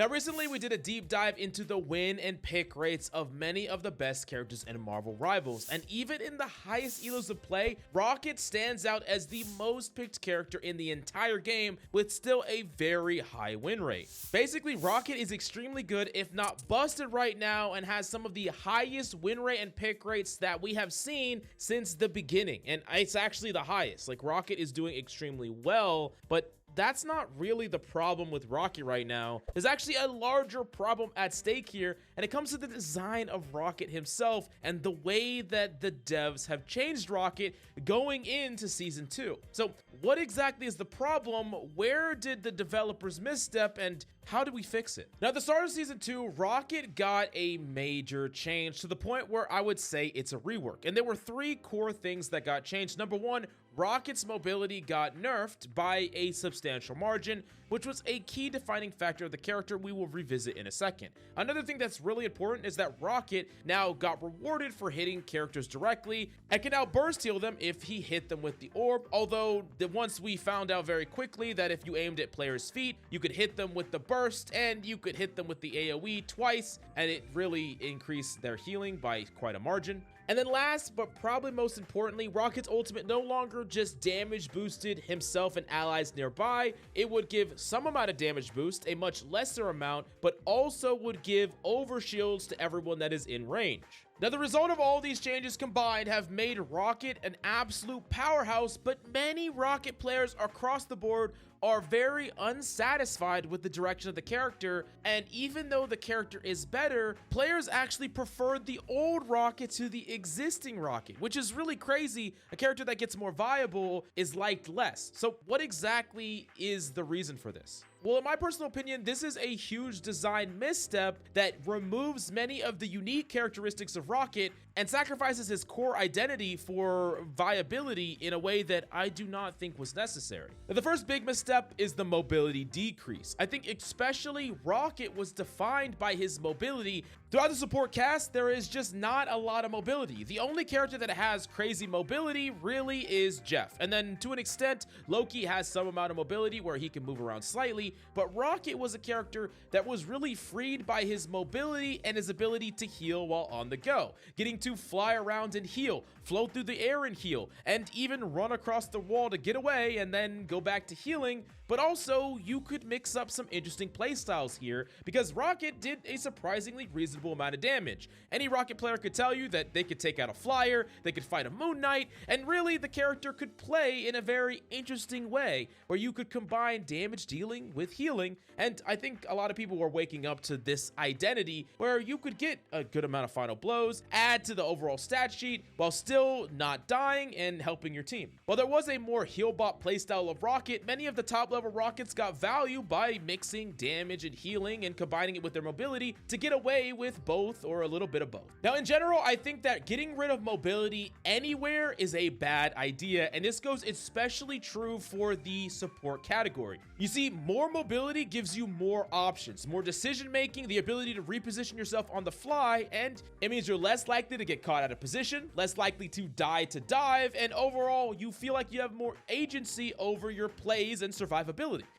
Now, recently we did a deep dive into the win and pick rates of many of the best characters in Marvel Rivals, and even in the highest elos of play, Rocket stands out as the most picked character in the entire game with still a very high win rate. Basically, Rocket is extremely good, if not busted right now, and has some of the highest win rate and pick rates that we have seen since the beginning, and it's actually the highest. Like, Rocket is doing extremely well, but that's not really the problem with Rocket right now. There's actually a larger problem at stake here, and it comes to the design of Rocket himself and the way that the devs have changed Rocket going into Season 2. So what exactly is the problem? Where did the developers misstep, and how do we fix it? Now, at the start of Season 2, Rocket got a major change to the point where I would say it's a rework. And there were 3 core things that got changed. Number 1, Rocket's mobility got nerfed by a substantial margin, which was a key defining factor of the character we will revisit in a second. Another thing that's really important is that Rocket now got rewarded for hitting characters directly and can now burst heal them if he hit them with the orb, although once we found out very quickly that if you aimed at players' feet, you could hit them with the burst and you could hit them with the AoE twice, and it really increased their healing by quite a margin. And then last, but probably most importantly, Rocket's ultimate no longer just damage boosted himself and allies nearby. It would give some amount of damage boost, a much lesser amount, but also would give overshields to everyone that is in range. Now, the result of all these changes combined have made Rocket an absolute powerhouse, but many Rocket players across the board are very unsatisfied with the direction of the character, and even though the character is better, players actually preferred the old Rocket to the existing Rocket, which is really crazy. A character that gets more viable is liked less. So what exactly is the reason for this? Well, in my personal opinion, this is a huge design misstep that removes many of the unique characteristics of Rocket and sacrifices his core identity for viability in a way that I do not think was necessary. Now, the first big misstep is the mobility decrease. I think especially Rocket was defined by his mobility. Throughout the support cast, there is just not a lot of mobility. The only character that has crazy mobility really is Jeff. And then to an extent, Loki has some amount of mobility where he can move around slightly, but Rocket was a character that was really freed by his mobility and his ability to heal while on the go, getting to fly around and heal, float through the air and heal, and even run across the wall to get away and then go back to healing. But also, you could mix up some interesting playstyles here because Rocket did a surprisingly reasonable amount of damage. Any Rocket player could tell you that they could take out a flyer, they could fight a Moon Knight, and really the character could play in a very interesting way where you could combine damage dealing with healing. And I think a lot of people were waking up to this identity where you could get a good amount of final blows, add to the overall stat sheet while still not dying and helping your team. While there was a more heal bot playstyle of Rocket, many of the top level Rockets got value by mixing damage and healing and combining it with their mobility to get away with both or a little bit of both. Now, in general, I think that getting rid of mobility anywhere is a bad idea, and this goes especially true for the support category. You see, more mobility gives you more options, more decision making, the ability to reposition yourself on the fly, and it means you're less likely to get caught out of position, less likely to die to dive, and overall, you feel like you have more agency over your plays and survivability.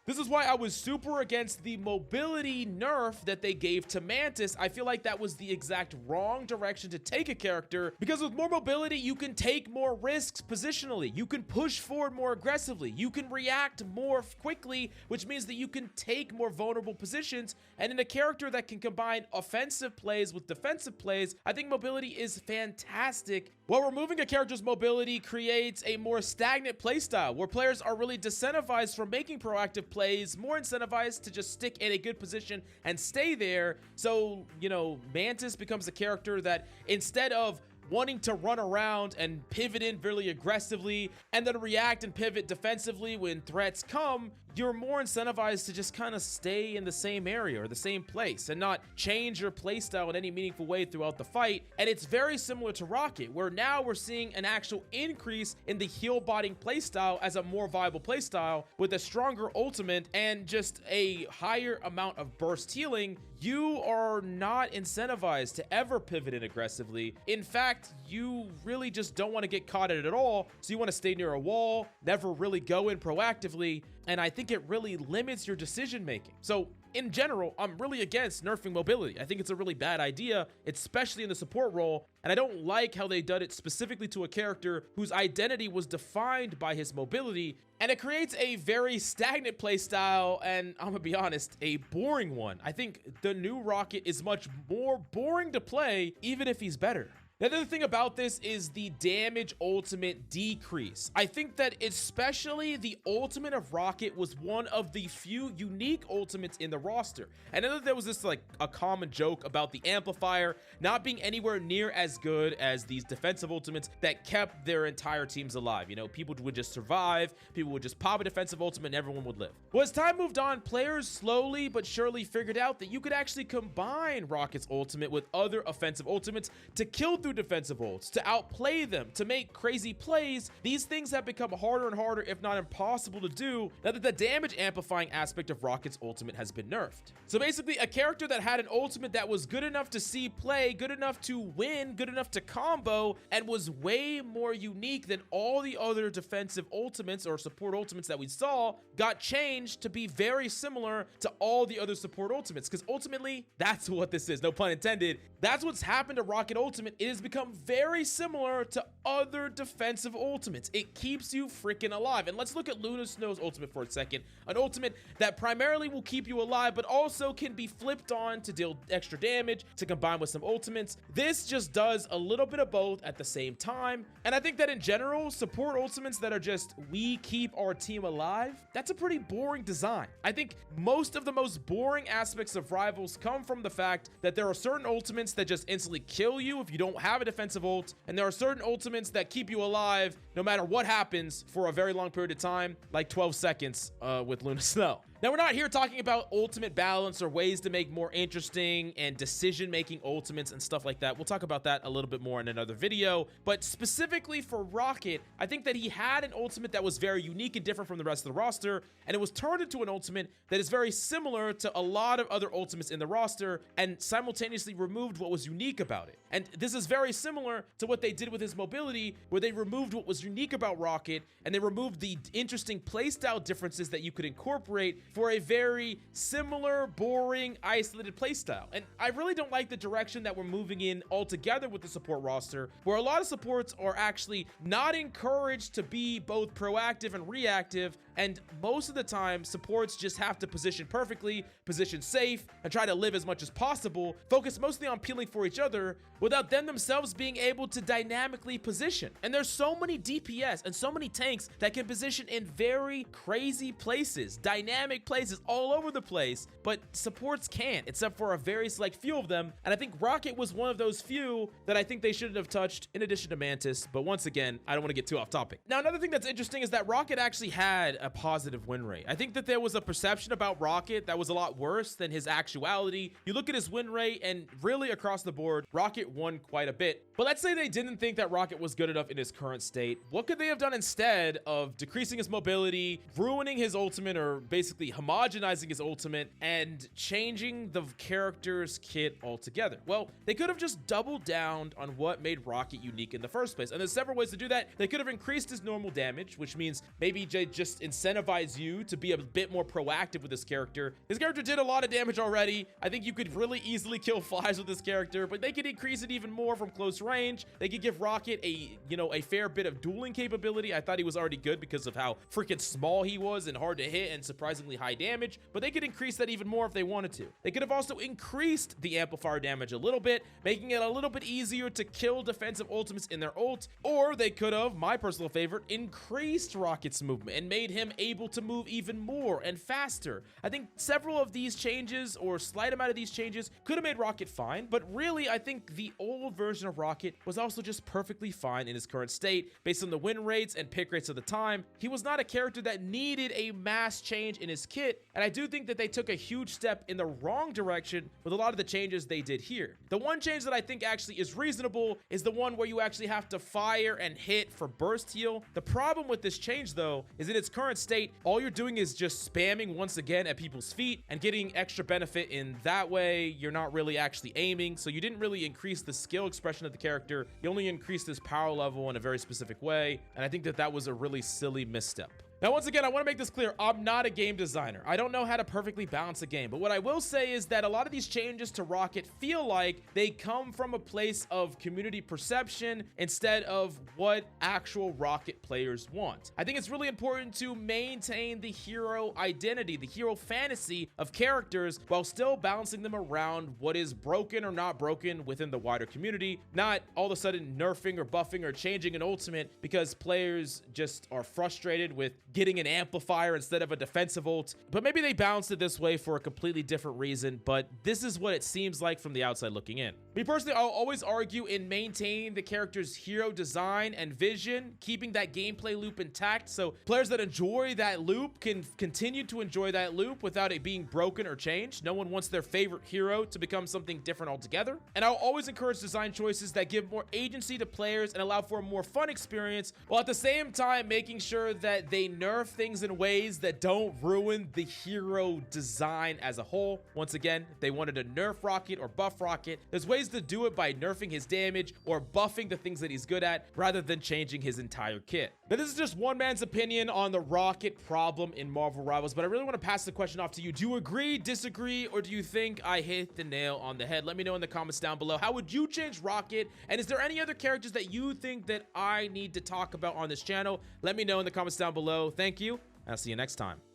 This is why I was super against the mobility nerf that they gave to Mantis. I feel like that was the exact wrong direction to take a character, because with more mobility, you can take more risks positionally. You can push forward more aggressively. You can react more quickly, which means that you can take more vulnerable positions. And in a character that can combine offensive plays with defensive plays, I think mobility is fantastic. While removing a character's mobility creates a more stagnant playstyle where players are really disincentivized from making proactive plays, more incentivized to just stick in a good position and stay there. So, you know, Mantis becomes a character that instead of wanting to run around and pivot in really aggressively and then react and pivot defensively when threats come, you're more incentivized to just kind of stay in the same area or the same place and not change your playstyle in any meaningful way throughout the fight. And it's very similar to Rocket, where now we're seeing an actual increase in the heal botting playstyle as a more viable playstyle with a stronger ultimate and just a higher amount of burst healing. You are not incentivized to ever pivot in aggressively. In fact, you really just don't want to get caught in it at all. So you want to stay near a wall, never really go in proactively. And I think it really limits your decision making. So in general, I'm really against nerfing mobility. I think it's a really bad idea, especially in the support role, and I don't like how they done it specifically to a character whose identity was defined by his mobility, and it creates a very stagnant playstyle, and I'm gonna be honest, a boring one. I think the new Rocket is much more boring to play, even if he's better. The other thing about this is the damage ultimate decrease. I think that especially the ultimate of Rocket was one of the few unique ultimates in the roster. I know that there was this like a common joke about the amplifier not being anywhere near as good as these defensive ultimates that kept their entire teams alive. You know, people would just survive, people would just pop a defensive ultimate and everyone would live. Well, as time moved on, players slowly but surely figured out that you could actually combine Rocket's ultimate with other offensive ultimates to kill through defensive ults, to outplay them, to make crazy plays. These things have become harder and harder, if not impossible to do, now that the damage amplifying aspect of Rocket's ultimate has been nerfed. So basically, a character that had an ultimate that was good enough to see play, good enough to win, good enough to combo, and was way more unique than all the other defensive ultimates or support ultimates that we saw, got changed to be very similar to all the other support ultimates, because ultimately, that's what this is, no pun intended. That's what's happened to Rocket Ultimate. It has become very similar to other defensive ultimates. It keeps you freaking alive. And let's look at Luna Snow's ultimate for a second. An ultimate that primarily will keep you alive, but also can be flipped on to deal extra damage, to combine with some ultimates. This just does a little bit of both at the same time. And I think that in general, support ultimates that are just, we keep our team alive, that's a pretty boring design. I think most of the most boring aspects of Rivals come from the fact that there are certain ultimates that just instantly kill you if you don't have a defensive ult, and there are certain ultimates that keep you alive no matter what happens for a very long period of time, like 12 seconds with Luna Snow. Now, we're not here talking about ultimate balance or ways to make more interesting and decision-making ultimates and stuff like that. We'll talk about that a little bit more in another video. But specifically for Rocket, I think that he had an ultimate that was very unique and different from the rest of the roster, and it was turned into an ultimate that is very similar to a lot of other ultimates in the roster and simultaneously removed what was unique about it. And this is very similar to what they did with his mobility, where they removed what was unique about Rocket, and they removed the interesting playstyle differences that you could incorporate for a very similar, boring, isolated playstyle. And I really don't like the direction that we're moving in altogether with the support roster, where a lot of supports are actually not encouraged to be both proactive and reactive, and most of the time, supports just have to position perfectly, position safe, and try to live as much as possible, focus mostly on peeling for each other, without them themselves being able to dynamically position. And there's so many DPS and so many tanks that can position in very crazy places, dynamic places all over the place, but supports can't, except for a very select few of them. And I think Rocket was one of those few that I think they shouldn't have touched, in addition to Mantis. But once again, I don't want to get too off topic. Now, another thing that's interesting is that Rocket actually had a positive win rate. I think that there was a perception about Rocket that was a lot worse than his actuality. You look at his win rate, and really across the board, Rocket won quite a bit. But let's say they didn't think that Rocket was good enough in his current state. What could they have done instead of decreasing his mobility, ruining his ultimate, or basically homogenizing his ultimate, and changing the character's kit altogether? Well, they could have just doubled down on what made Rocket unique in the first place. And there's several ways to do that. They could have increased his normal damage, which means maybe just incentivize you to be a bit more proactive with this character. His character did a lot of damage already. I think you could really easily kill flies with this character, but they could increase it even more from close range. They could give Rocket a fair bit of dueling capability. I thought he was already good because of how freaking small he was and hard to hit and surprisingly high damage, but they could increase that even more if they wanted to. They could have also increased the amplifier damage a little bit, making it a little bit easier to kill defensive ultimates in their ult, or they could have, my personal favorite, increased Rocket's movement and made him able to move even more and faster. I think several of these changes, or slight amount of these changes, could have made Rocket fine, but really I think the old version of Rocket was also just perfectly fine in his current state. Based on the win rates and pick rates of the time, he was not a character that needed a mass change in his kit, and I do think that they took a huge step in the wrong direction with a lot of the changes they did here. The one change that I think actually is reasonable is the one where you actually have to fire and hit for burst heal. The problem with this change, though, is in its current state, all you're doing is just spamming once again at people's feet and getting extra benefit in that way. You're not really actually aiming, so you didn't really increase the skill expression of the character. You only increased his power level in a very specific way, and I think that that was a really silly misstep. Now, once again, I want to make this clear. I'm not a game designer. I don't know how to perfectly balance a game. But what I will say is that a lot of these changes to Rocket feel like they come from a place of community perception instead of what actual Rocket players want. I think it's really important to maintain the hero identity, the hero fantasy of characters, while still balancing them around what is broken or not broken within the wider community, not all of a sudden nerfing or buffing or changing an ultimate because players just are frustrated with getting an amplifier instead of a defensive ult. But maybe they balanced it this way for a completely different reason, but this is what it seems like from the outside looking in. Me personally, I'll always argue in maintaining the character's hero design and vision, keeping that gameplay loop intact so players that enjoy that loop can continue to enjoy that loop without it being broken or changed. No one wants their favorite hero to become something different altogether. And I'll always encourage design choices that give more agency to players and allow for a more fun experience, while at the same time making sure that they nerf things in ways that don't ruin the hero design as a whole. Once again, if they wanted to nerf Rocket or buff Rocket, there's ways to do it by nerfing his damage or buffing the things that he's good at rather than changing his entire kit. Now, this is just one man's opinion on the Rocket problem in Marvel Rivals, but I really want to pass the question off to you. Do you agree, disagree, or do you think I hit the nail on the head? Let me know in the comments down below. How would you change Rocket? And is there any other characters that you think that I need to talk about on this channel? Let me know in the comments down below. Thank you. I'll see you next time.